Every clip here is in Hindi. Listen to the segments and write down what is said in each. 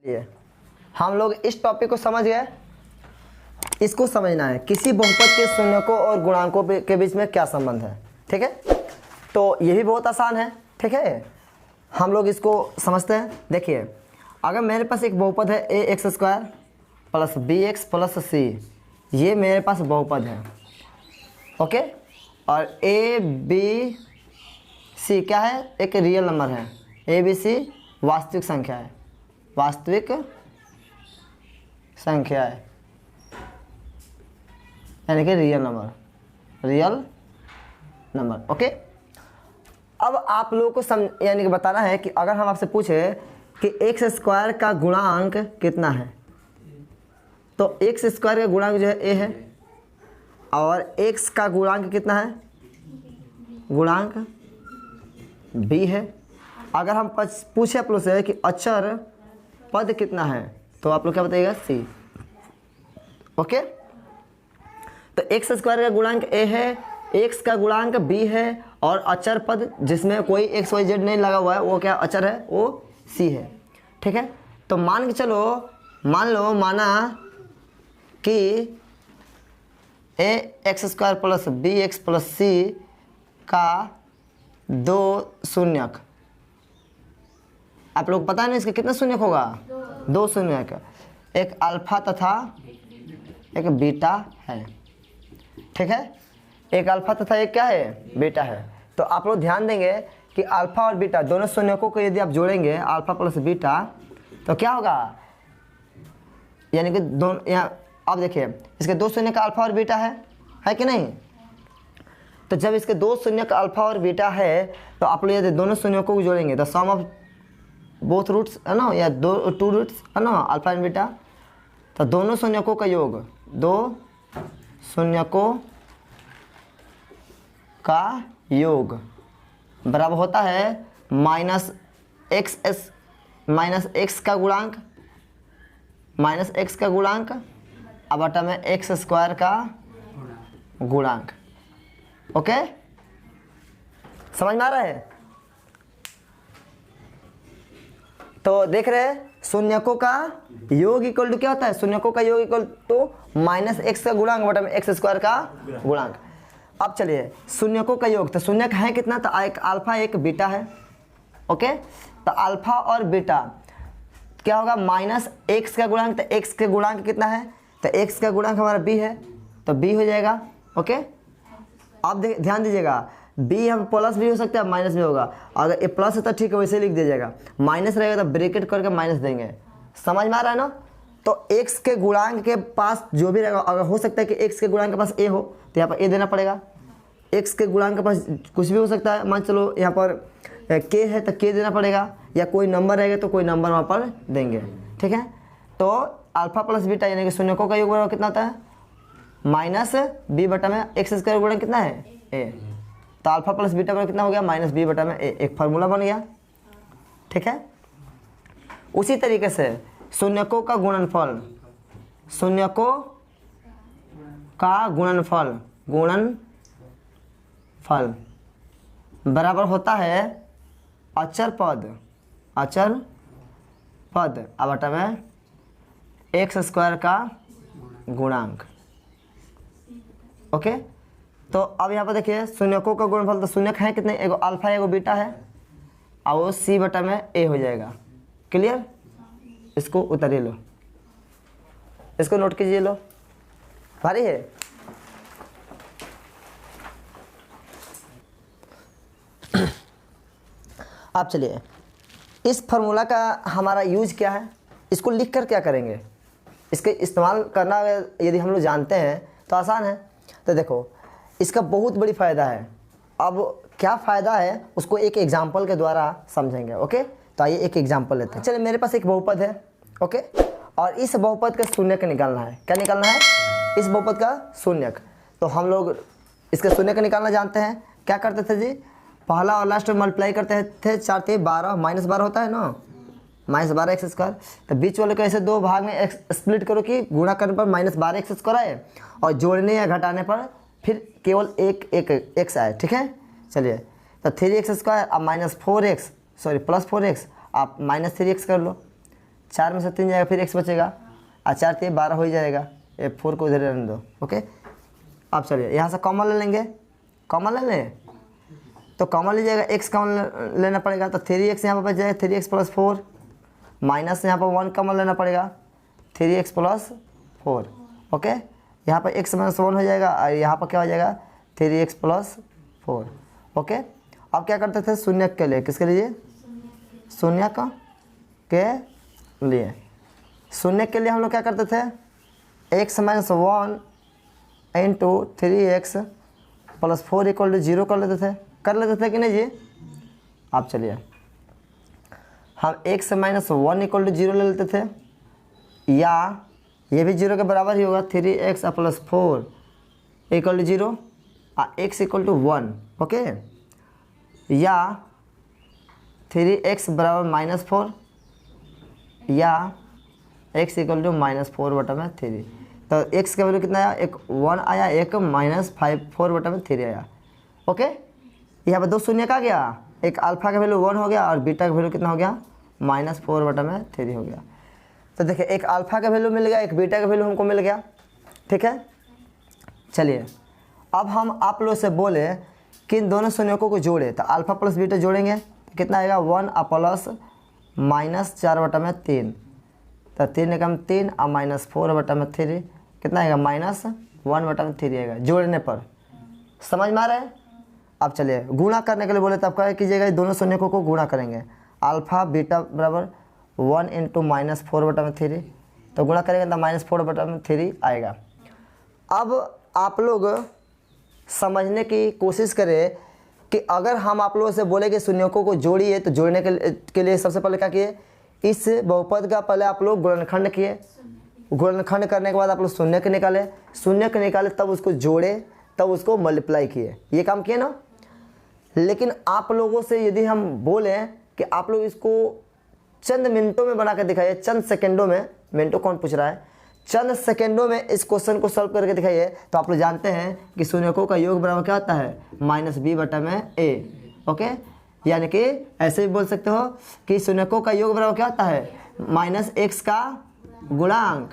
ये हम लोग इस टॉपिक को समझ गए। इसको समझना है किसी बहुपद के शून्यकों और गुणांकों के बीच में क्या संबंध है। ठीक है, तो ये भी बहुत आसान है। ठीक है, हम लोग इसको समझते हैं। देखिए, अगर मेरे पास एक बहुपद है a x square plus b x plus c, ये मेरे पास बहुपद है। ओके, और ए बी सी क्या है, एक रियल नंबर है। ए बी सी वास्तविक संख्या है, वास्तविक संख्या है, यानी कि real number, real number. Okay, अब आप लोगों को यानी कि बताना है कि अगर हम आपसे पूछे कि एक्स स्क्वायर का गुणांक कितना है, तो एक्स स्क्वायर का गुणांक जो है ए है, और एक्स का गुणांक कितना है, गुणांक बी है। अगर हम पूछे आप लोग से कि अचर पद कितना है, तो आप लोग क्या बताइएगा, सी। ओके, तो एक्स स्क्वायर का गुणांक ए है, एक्स का गुणांक बी है, और अचर पद जिसमें कोई एक्स वाई जेड नहीं लगा हुआ है वो क्या अचर है, वो सी है। ठीक है, तो मान के चलो, माना कि a x square plus b x plus c का दो शून्यक, आप लोग पता नहीं इसका कितना शून्यक होगा, दो शून्यक, एक अल्फा तथा एक बीटा है। ठीक है, एक अल्फा तथा एक क्या है, बीटा है। तो आप लोग ध्यान देंगे कि अल्फा और बीटा दोनों शून्यकों को यदि आप जोड़ेंगे, अल्फा प्लस बीटा, तो क्या होगा, यानी कि दोनों यहाँ अब देखिए इसके दो शून्य का अल्फा और बीटा है कि नहीं। तो जब इसके दो शून्य का अल्फा और बीटा है, तो आप लोग यदि दोनों शून्यकों को जोड़ेंगे तो सम ऑफ बोथ रूट्स है ना, या टू रूट्स है ना, अल्फा एंड बीटा, तो दोनों शून्यकों का योग, दो शून्यकों का योग बराबर होता है माइनस एक्स का गुणांक, माइनस एक्स का गुणांक अब बटा में एक्स स्क्वायर का गुणांक। ओके, समझ में आ रहा है। तो देख रहे हैं शून्यकों का योग इक्वल टू क्या होता है, शून्यकों का योग इक्वल टू माइनस एक्स का गुणांक बटा में एक्स स्क्वायर का गुणांक। अब चलिए शून्यकों का योग, तो शून्यक है कितना, तो एक अल्फा एक बीटा है। ओके, तो अल्फा और बीटा क्या होगा, माइनस एक्स का गुणांक, तो एक्स के गुणांक कितना है, तो एक्स का गुणांक हमारा बी है, तो बी हो जाएगा। ओके, अब ध्यान दीजिएगा, बी हम प्लस भी हो सकता है, माइनस भी होगा। अगर ये प्लस है तो ठीक है, वैसे लिख दीजिएगा, माइनस रहेगा तो ब्रैकेट करके माइनस देंगे। समझ में आ रहा है ना। तो एक्स के गुणांक के पास जो भी रहेगा, अगर हो सकता है कि एक्स के गुणांक के पास ए हो तो यहाँ पर ए देना पड़ेगा। एक्स के गुणांक के पास कुछ भी हो सकता है, मान चलो यहाँ पर के है तो के देना पड़ेगा, या कोई नंबर रहेगा तो कोई नंबर वहाँ पर देंगे। ठीक है, तो अल्फा प्लस बीटा यानी कि शून्यकों का योग बराबर कितना होता है, माइनस बी बटा में एक्स स्क्वायर गुणन कितना है, ए, तो अल्फा प्लस बीटा बराबर कितना हो गया, माइनस बी बटा में ए, एक फार्मूला बन गया। ठीक है, उसी तरीके से शून्यकों का गुणनफल, शून्यकों का गुणनफल बराबर होता है अचर पद अब बटा में एक्स स्क्वायर का गुणांक। ओके, तो अब यहाँ पर देखिए शून्यकों का गुणनफल, तो शून्यक है कितने, एगो अल्फा एगो बीटा है, और वो सी बटा में ए हो जाएगा। क्लियर, इसको उतारिए लो, इसको नोट कीजिए लो, भारी है। अब चलिए इस फार्मूला का हमारा यूज क्या है, इसको लिख कर क्या करेंगे, इसके इस्तेमाल करना यदि हम लोग जानते हैं तो आसान है। तो देखो इसका बहुत बड़ी फ़ायदा है। अब क्या फ़ायदा है उसको एक एग्जांपल के द्वारा समझेंगे। ओके, तो आइए एक एग्जांपल लेते हैं। चलिए मेरे पास एक बहुपद है। ओके, और इस बहुपद का शून्यक निकालना है। क्या निकालना है, इस बहुपद का शून्यक। तो हम लोग इसका शून्यक निकालना जानते हैं। क्या करते थे जी, पहला और लास्ट में मल्टीप्लाई करते थे, 4 × 12 -12 होता है ना, -12 एक्स स्क्वायर। तो बीच वाले को ऐसे दो भाग में स्प्लिट करो कि गुणा करने पर -12 एक्स स्क्वायर आए, और जोड़ने या घटाने पर फिर केवल एक एक्स आए। ठीक है, चलिए तो 3x² अब -4x, सॉरी +4x आप -3x कर लो। 4 में से 3 जाएगा, फिर x बचेगा, और 4 3 12 हो ही जाएगा, ये 4 को इधर रहने दो। ओके, अब चलिए यहाँ से कॉमन ले लेंगे, कॉमन ले लें तो कॉमन लीजिएगा, x कॉमन लेना पड़ेगा, तो 3x यहाँ पर बच जाएगा, 3x + 4, माइनस यहाँ पर 1 कॉमन लेना पड़ेगा, 3x + 4। ओके, यहाँ पर x - 1 हो जाएगा, और यहाँ पर क्या हो जाएगा 3x + 4। ओके, अब क्या करते थे शून्यक के लिए, किसके लिए, शून्यक के लिए, शून्यक के लिए हम लोग क्या करते थे, x - 1 × 3x + 4 = 0 कर लेते थे कि नहीं जी। अब चलिए हम x - 1 = 0 ले लेते थे, या ये भी 0 के बराबर ही होगा, 3x + 4 = 0 और x = 1। ओके, या 3x = -4 या x = -4/3। तो x का वैल्यू कितना आया, एक 1 आया, एक -4/3 आया। ओके, यहाँ पर 2 शून्य का गया, एक अल्फा का वैल्यू 1 हो गया और बीटा का वैल्यू कितना हो गया, -4/3 हो गया। तो देखिए एक अल्फा का वैल्यू मिल गया, एक बीटा का वैल्यू हमको मिल गया। ठीक है, चलिए अब हम आप लोग से बोले कि इन दोनों शून्यकों को जोड़े, तो अल्फा + बीटा जोड़ेंगे तो कितना आएगा, 1 + -4/3, तो 3 एकम 3 और -4/3 कितना आएगा, -1/3 आएगा जोड़ने पर। समझ में आ रहा है। अब चलिए गुणा करने के लिए बोले तो आप क्या कीजिएगा, दोनों शून्यकों को गुणा करेंगे, अल्फा बीटा बराबर 1 × -4/3, तो गुणा करेंगे तो -4/3 आएगा। अब आप लोग समझने की कोशिश करें कि अगर हम आप लोगों से बोले कि शून्यकों को जोड़िए, तो जोड़ने के लिए सबसे पहले क्या किए, इस बहुपद का पहले आप लोग गुणनखंड किए, गुणनखंड करने के बाद आप लोग शून्यक निकाले, तब उसको जोड़े, तब उसको मल्टीप्लाई किए, ये काम किए ना। लेकिन आप लोगों से यदि हम बोलें कि आप लोग इसको चंद मिनटों में बना कर दिखाइए, चंद सेकंडों में, मिनटों कौन पूछ रहा है, चंद सेकंडों में इस क्वेश्चन को सॉल्व करके दिखाइए, तो आप लोग जानते हैं कि शून्यकों का योग बराबर क्या होता है, -b/a। ओके, यानी कि ऐसे भी बोल सकते हो कि शून्यकों का योग बराबर क्या होता है, -x का गुणांक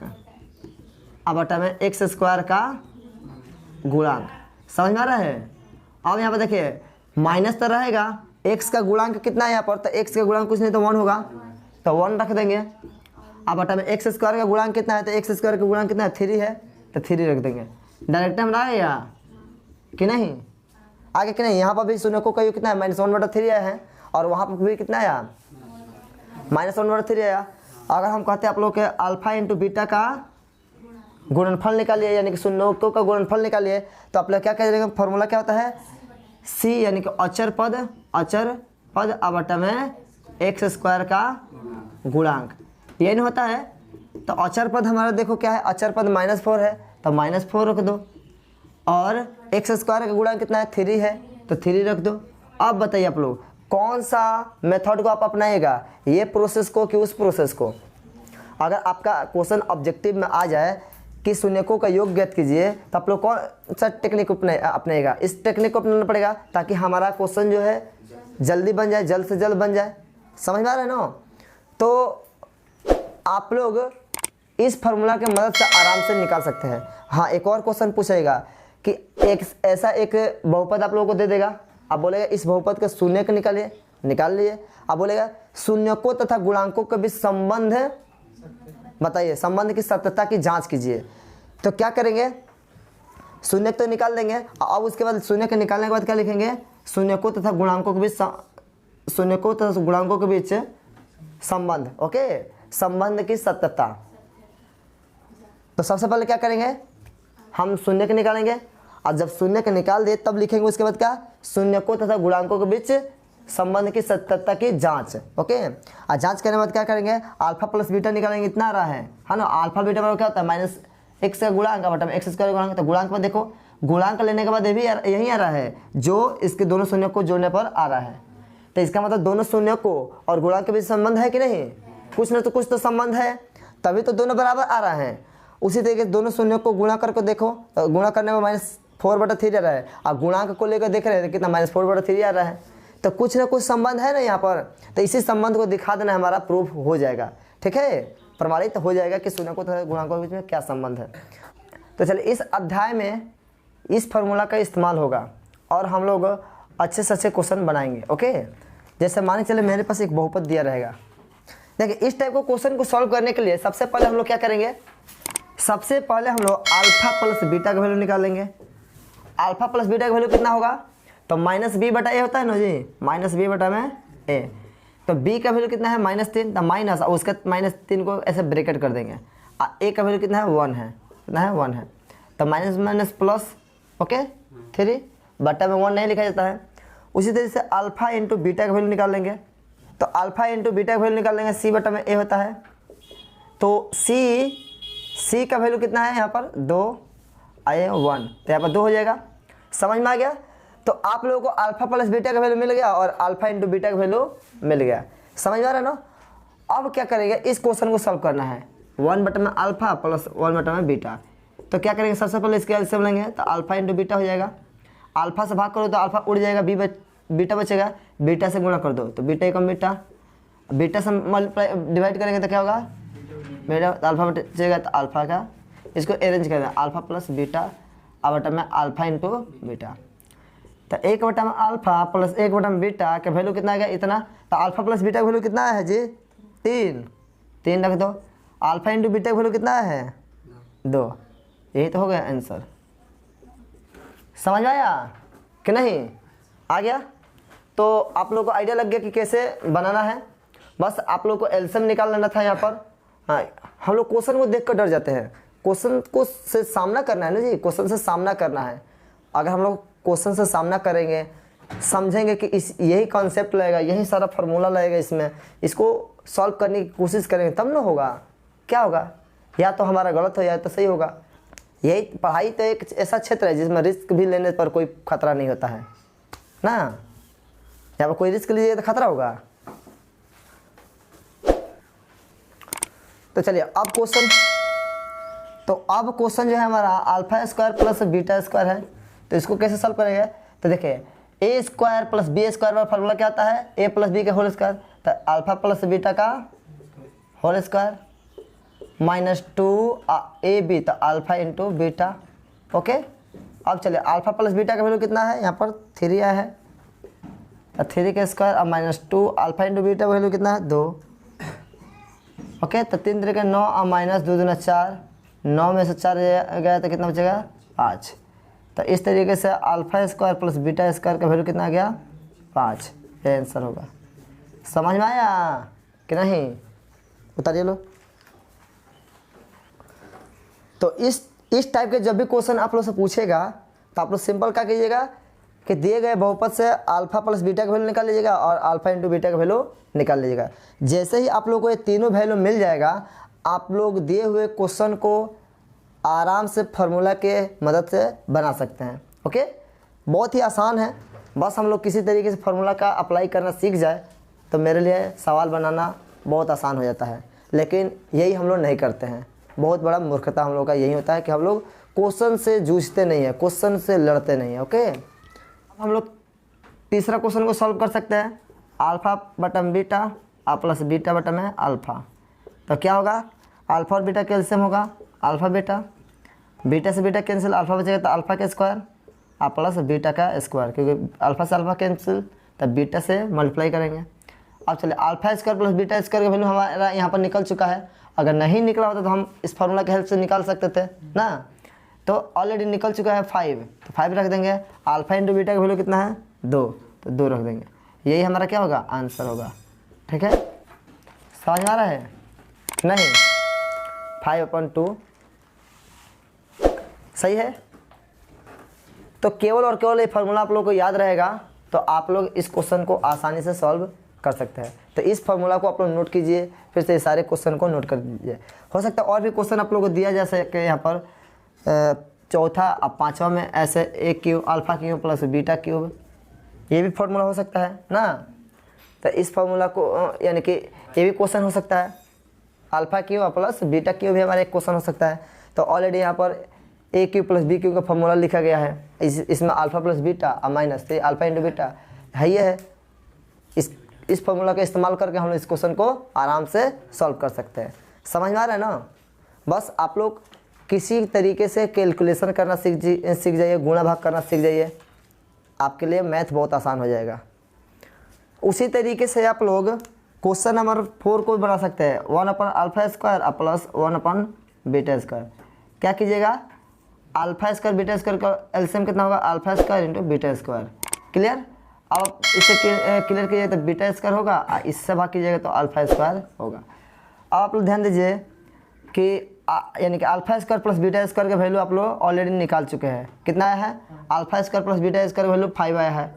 x² का गुणांक। समझ में आ रहा है। अब यहाँ पर देखिए माइनस तो रहेगा, x का गुणांक कितना है यहाँ पर, तो x का गुणांक कुछ नहीं तो 1 होगा, तो 1 रख देंगे। अब बटा में x² का गुणांक कितना है, तो x² का गुणांक कितना है, 3 है, तो 3 रख देंगे। डायरेक्ट हम आए या कि नहीं, आगे कि नहीं। यहाँ पर भी शून्यकों का योग कितना है, -1/3 आया है, और वहाँ पर भी कितना आया, -1/3 आया। अगर हम कहते हैं आप लोग के अल्फा × बीटा का गुणनफल निकालिए, यानी कि शून्यकों का गुणनफल निकालिए, तो आप लोग क्या करेंगे, फॉर्मूला क्या होता है, c यानी कि अचर पद बटा में x² का गुणांक, ये नहीं होता है। तो अचर पद हमारा देखो क्या है, अचर पद -4 है, तो -4 रख दो, और x² का गुणांक कितना है, 3 है, तो 3 रख दो। अब बताइए आप लोग कौन सा मेथड को आप अपनाएगा, ये प्रोसेस को कि उस प्रोसेस को। अगर आपका क्वेश्चन ऑब्जेक्टिव में आ जाए कि शून्यकों का योग ज्ञात कीजिए, तो आप लोग कौन सा टेक्निक अपनाएगा, इस टेक्निक को अपनाना पड़ेगा, ताकि हमारा क्वेश्चन जो है जल्दी बन जाए, जल्द से जल्द बन जाए। समझ में आ रहा है ना। तो आप लोग इस फार्मूला की मदद से आराम से निकाल सकते हैं। हाँ, एक और क्वेश्चन पूछेगा कि एक ऐसा एक बहुपद आप लोगों को दे देगा, आप बोलेगा इस बहुपद का शून्यक निकालिए, निकाल लिए। आप बोलेगा शून्यकों तथा गुणांकों के बीच संबंध है, बताइए संबंध की सत्यता की जांच कीजिए। तो क्या करेंगे, शून्यक तो निकाल देंगे, अब उसके बाद शून्यक निकालने के बाद क्या लिखेंगे, शून्यकों तथा गुणांकों के बीच संबंध। ओके, संबंध की सत्यता। तो सबसे पहले क्या करेंगे, हम शून्यक निकालेंगे, और जब शून्यक निकाल दे तब लिखेंगे उसके बाद क्या, शून्यकों तथा गुणांकों के बीच संबंध की सत्यता की जांच। ओके, और जांच करने के बाद क्या करेंगे, अल्फा + बीटा निकालेंगे, इतना आ रहा है ना। अल्फा बीटा बराबर क्या होता है, -x का गुणांक बटा में x² का गुणांक। तो गुणांक में देखो, गुणांक लेने के बाद ये भी यही आ रहा है जो इसके दोनों शून्य को जोड़ने पर आ रहा है। तो इसका मतलब दोनों शून्य को और गुणांक के बीच संबंध है कि नहीं, कुछ ना तो कुछ तो संबंध है, तभी तो दोनों बराबर आ रहा है। उसी तरीके से दोनों शून्य को गुणा करके देखो, गुणा करने में -4/3 आ रहा है, और गुणांक को लेकर देख रहे हैं कितना -4/3 आ रहा है। तो कुछ ना कुछ संबंध है ना यहाँ पर, तो इसी संबंध को दिखा देना हमारा प्रूफ हो जाएगा। ठीक है, प्रमाणित हो जाएगा कि शून्यकों तथा गुणांकों के बीच में क्या संबंध है। तो चलिए इस अध्याय में इस फार्मूला का इस्तेमाल होगा और हम लोग अच्छे से अच्छे क्वेश्चन बनाएंगे। ओके, जैसे मान चले मेरे पास एक बहुपद दिया रहेगा। देखिए इस टाइप को क्वेश्चन को सॉल्व करने के लिए सबसे पहले हम लोग क्या करेंगे, सबसे पहले हम लोग अल्फा प्लस बीटा का वैल्यू निकालेंगे। अल्फा प्लस बीटा का वैल्यू कितना होगा, तो माइनस बी बटा ए होता है ना जी, माइनस बी बटा में ए। तो बी का वैल्यू कितना है -3, तो माइनस और उसका -3 को ऐसे ब्रैकेट कर देंगे। ए का वैल्यू कितना है 1 है, कितना है 1 है, तो माइनस माइनस प्लस ओके 3 बटा में 1 नहीं लिखा जाता है। उसी तरीके से अल्फा इंटू बीटा का वैल्यू निकाल लेंगे। तो अल्फा इंटू बीटा का वैल्यू निकाल लेंगे, सी बटा में ए होता है। तो सी का वैल्यू कितना है यहाँ पर 2 आए 1, तो यहाँ पर 2 हो जाएगा। समझ में आ गया। तो आप लोगों को अल्फा प्लस बीटा का वैल्यू मिल गया और अल्फा इंटू बीटा का वैल्यू मिल गया। समझ में आ रहा है ना। अब क्या करेंगे, इस क्वेश्चन को सॉल्व करना है 1 बटा में अल्फा प्लस 1 बटा में बीटा। तो क्या करेंगे, सबसे पहले इसके एलसीएम लेंगे, तो अल्फा इंटू बीटा हो जाएगा। अल्फा से भाग करो तो अल्फा उड़ जाएगा, बीटा बचेगा, बीटा से गुणा कर दो तो बीटा एकम बीटा, बीटा से मल्टीप्लाई डिवाइड करेंगे तो क्या होगा, मेरा अल्फा बचेगा, तो अल्फा का इसको अरेंज कर दें, अल्फा प्लस बीटा अब बटा में अल्फा इंटू बीटा। तो 1 बटा में अल्फा प्लस 1 बटा में बीटा का वैल्यू कितना आ गया, इतना। तो अल्फा प्लस बीटा का वैल्यू कितना है जी 3 रख दो। अल्फा इंटू बीटा का वैल्यू कितना है 2। यही तो हो गया आंसर। समझ में आया कि नहीं, आ गया। तो आप लोग को आइडिया लग गया कि कैसे बनाना है। बस आप लोग को एलसीएम निकाल लेना था यहाँ पर। हाँ, हम लोग क्वेश्चन को देख कर डर जाते हैं, क्वेश्चन को से सामना करना है ना जी, क्वेश्चन से सामना करना है। अगर हम लोग क्वेश्चन से सामना करेंगे, समझेंगे कि इस यही कॉन्सेप्ट लगेगा, यही सारा फार्मूला लगेगा इसमें, इसको सॉल्व करने की कोशिश करेंगे तब ना होगा। क्या होगा, या तो हमारा गलत हो या तो सही होगा। यही पढ़ाई तो एक ऐसा क्षेत्र है जिसमें रिस्क भी लेने पर कोई खतरा नहीं होता है ना। यहाँ पर कोई रिस्क लीजिए तो खतरा होगा। तो चलिए अब क्वेश्चन, तो अब क्वेश्चन जो है हमारा alpha square plus beta square है। तो इसको कैसे सॉल्व करेंगे, तो देखिए ए स्क्वायर प्लस बी स्क्वायर का फार्मूला क्या होता है, ए प्लस बी का होल स्क्वायर। तो अल्फा प्लस बीटा का होल स्क्वायर -2 ए बी, तो अल्फा इंटू बीटा। ओके, अब चलिए अल्फा प्लस बीटा का वैल्यू कितना है, यहाँ पर 3 आया है, तो 3 का स्क्वायर अब -2 अल्फा इंटू बीटा का वैल्यू कितना है 2। ओके, तो 3 3 9 और -2 दूना 4, 9 में से 4 गया तो कितना बचेगा 5। तो इस तरीके से alpha square plus beta square का वैल्यू कितना आ गया 5। ये आंसर होगा। समझ में आया कि नहीं, उतारिए लो। तो इस टाइप के जब भी क्वेश्चन आप लोग से पूछेगा तो आप लोग सिंपल क्या कीजिएगा कि दिए गए बहुपद से अल्फा प्लस बीटा का वैल्यू निकाल लीजिएगा और अल्फा इंटू बीटा का वैल्यू निकाल लीजिएगा। जैसे ही आप लोग को ये तीनों वैल्यू मिल जाएगा, आप लोग दिए हुए क्वेश्चन को आराम से फार्मूला के मदद से बना सकते हैं। ओके, बहुत ही आसान है। बस हम लोग किसी तरीके से फार्मूला का अप्लाई करना सीख जाए तो मेरे लिए सवाल बनाना बहुत आसान हो जाता है। लेकिन यही हम लोग नहीं करते हैं। बहुत बड़ा मूर्खता हम लोग का यही होता है कि हम लोग क्वेश्चन से जूझते नहीं है, क्वेश्चन से लड़ते नहीं है। ओके, अब हम लोग तीसरा क्वेश्चन को सॉल्व कर सकते हैं। अल्फा बटा बीटा प्लस बीटा बटा में अल्फा। तो क्या होगा, अल्फा और बीटा कैल्शियम होगा, अल्फा बीटा, बीटा से बीटा कैंसिल, अल्फा बचेगा तो अल्फा का स्क्वायर प्लस बीटा का स्क्वायर, क्योंकि अल्फा से अल्फा कैंसिल तो बीटा से मल्टीप्लाई करेंगे। अब चलिए alpha square plus beta square का वैल्यू हमारा यहाँ पर निकल चुका है। अगर नहीं निकला होता तो हम इस फार्मूला के हेल्प से निकाल सकते थे ना। तो ऑलरेडी निकल चुका है 5, तो 5 रख देंगे। अल्फा इंटू बीटा का वैल्यू कितना है 2, तो 2 रख देंगे। यही हमारा क्या होगा, आंसर होगा। ठीक है, समझ में आ रहा है नहीं, 5/2 सही है। तो केवल और केवल ये फार्मूला आप लोग को याद रहेगा तो आप लोग इस क्वेश्चन को आसानी से सॉल्व कर सकते हैं। तो इस फार्मूला को आप लोग नोट कीजिए, फिर से सारे क्वेश्चन को नोट कर दीजिए। हो सकता है और भी क्वेश्चन आप लोग को दिया जा सके यहाँ पर। चौथा अब 5वां में ऐसे a cube alpha cube plus beta cube, ये भी फार्मूला हो सकता है ना। तो इस फार्मूला को यानी कि ये भी क्वेश्चन हो सकता है। Alpha cube plus beta cube भी हमारा एक क्वेश्चन हो सकता है। तो ऑलरेडी यहाँ पर ए क्यूब प्लस बी क्यूब का फार्मूला लिखा गया है। इसमें अल्फा प्लस बीटा और -3 अल्फा इंटू बीटा है, ये है। इस फॉर्मूला का इस्तेमाल करके हम लोग इस क्वेश्चन को आराम से सॉल्व कर सकते हैं। समझ में आ रहा है ना। बस आप लोग किसी तरीके से कैलकुलेशन करना सीख जाइए, गुणा भाग करना सीख जाइए, आपके लिए मैथ बहुत आसान हो जाएगा। उसी तरीके से आप लोग क्वेश्चन नंबर 4 को बना सकते हैं। 1/α² प्लस 1/β²। क्या कीजिएगा, α² β² का एलसीएम कितना होगा, α² × β²। क्लियर। अब आप इसे क्लियर कीजिए तो β² होगा, इससे भाग कीजिएगा तो α² होगा। अब आप लोग ध्यान दीजिए कि यानी कि α² प्लस β² का वैल्यू आप लोग ऑलरेडी निकाल चुके हैं। कितना आया है, α² प्लस β² का वैल्यू 5 आया है।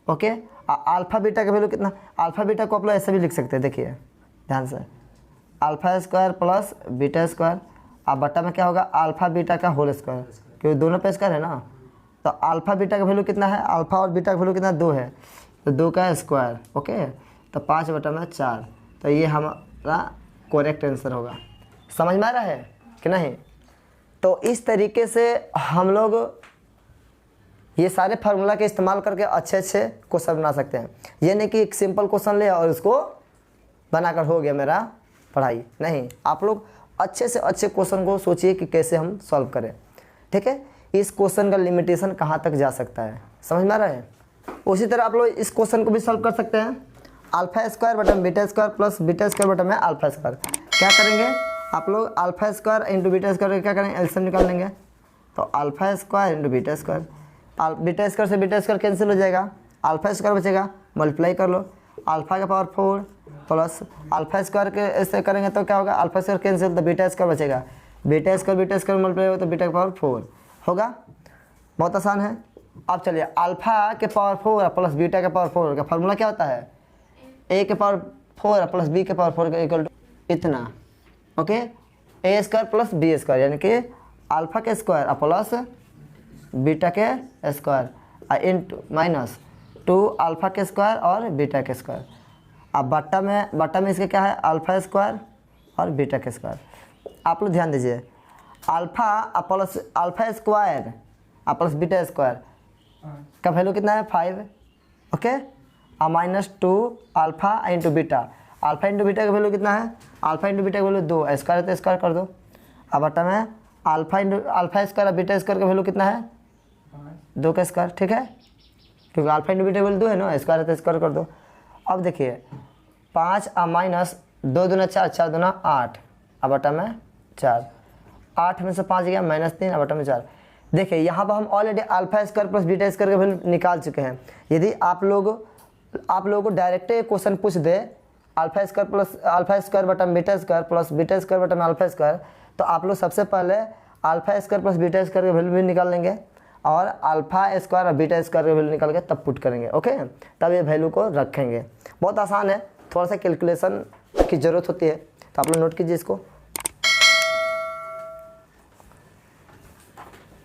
ओके, अल्फा बीटा का वैल्यू कितना, अल्फा बीटा को आप लोग ऐसे भी लिख सकते हैं, देखिए ध्यान से, α² प्लस β², अब बट्टा में क्या होगा, अल्फा बीटा का होल स्क्वायर, क्योंकि दोनों पे स्क्वायर है ना। तो अल्फा बीटा का वैल्यू कितना है, अल्फा और बीटा का वैल्यू कितना, 2 है, तो 2 का स्क्वायर। ओके, तो 5/4, तो ये हमारा करेक्ट आंसर होगा। समझ में आ रहा है कि नहीं। तो इस तरीके से हम लोग ये सारे फार्मूला के इस्तेमाल करके अच्छे अच्छे क्वेश्चन बना सकते हैं। ये नहीं कि एक सिंपल क्वेश्चन ले और उसको बनाकर हो गया मेरा पढ़ाई, नहीं, आप लोग अच्छे से अच्छे क्वेश्चन को सोचिए कि कैसे हम सॉल्व करें। ठीक है, इस क्वेश्चन का लिमिटेशन कहाँ तक जा सकता है, समझ में आ रहा है। उसी तरह आप लोग इस क्वेश्चन को भी सॉल्व कर सकते हैं। α² बटन β² प्लस β² बटन में α²। क्या करेंगे आप लोग, α² × β² क्या करेंगे, एलसीएम निकाल लेंगे, तो α² × β², β² से β² कैंसिल हो जाएगा, α² बचेगा, मल्टीप्लाई कर लो, α⁴ प्लस α² के ऐसे करेंगे तो क्या होगा, α² कैंसिल तो β² बचेगा, β² मल्टीप्लाई हो तो β⁴ होगा। बहुत आसान है। अब चलिए α⁴ प्लस β⁴ का फार्मूला क्या होता है, a⁴ plus b⁴ equal to इतना। ओके, a² प्लस b² यानी कि α² प्लस β² इंटू माइनस 2α² और β²। अब बट्टा में इसके क्या है, α² और β²। आप लोग ध्यान दीजिए, α² प्लस β² का वैल्यू कितना है, 5। ओके, और minus 2α × beta, alpha into beta का वैल्यू कितना है, अल्फा इंटू बीटा का वैल्यू 2, स्क्वायर तो स्क्वायर कर दो। अब बट्टा में α² और β² का वैल्यू कितना है, 2 का स्क्वायर। ठीक है, क्योंकि अल्फा इंटू बीटा का वैल्यू 2 है ना, स्क्वायर तो स्क्वायर कर दो। अब देखिए 5 माइनस 2 दूना 4, 4 दूना 8, अब बट्टा में 4, 8 में से 5 गया -3, अब बट्टा में 4। देखिए यहाँ पर हम ऑलरेडी α² प्लस β² का वैल्यू निकाल चुके हैं। यदि आप लोगों को डायरेक्ट क्वेश्चन पूछ दे α² बटन β² प्लस β² बटन α², तो आप लोग सबसे पहले α² प्लस β² का वैल्यू भी निकाल लेंगे और α² और β² का वैल्यू निकाल के तब पुट करेंगे। ओके, तब ये वैल्यू को रखेंगे। बहुत आसान है, थोड़ा सा कैलकुलेशन की ज़रूरत होती है, तो आप लोग नोट कीजिए इसको।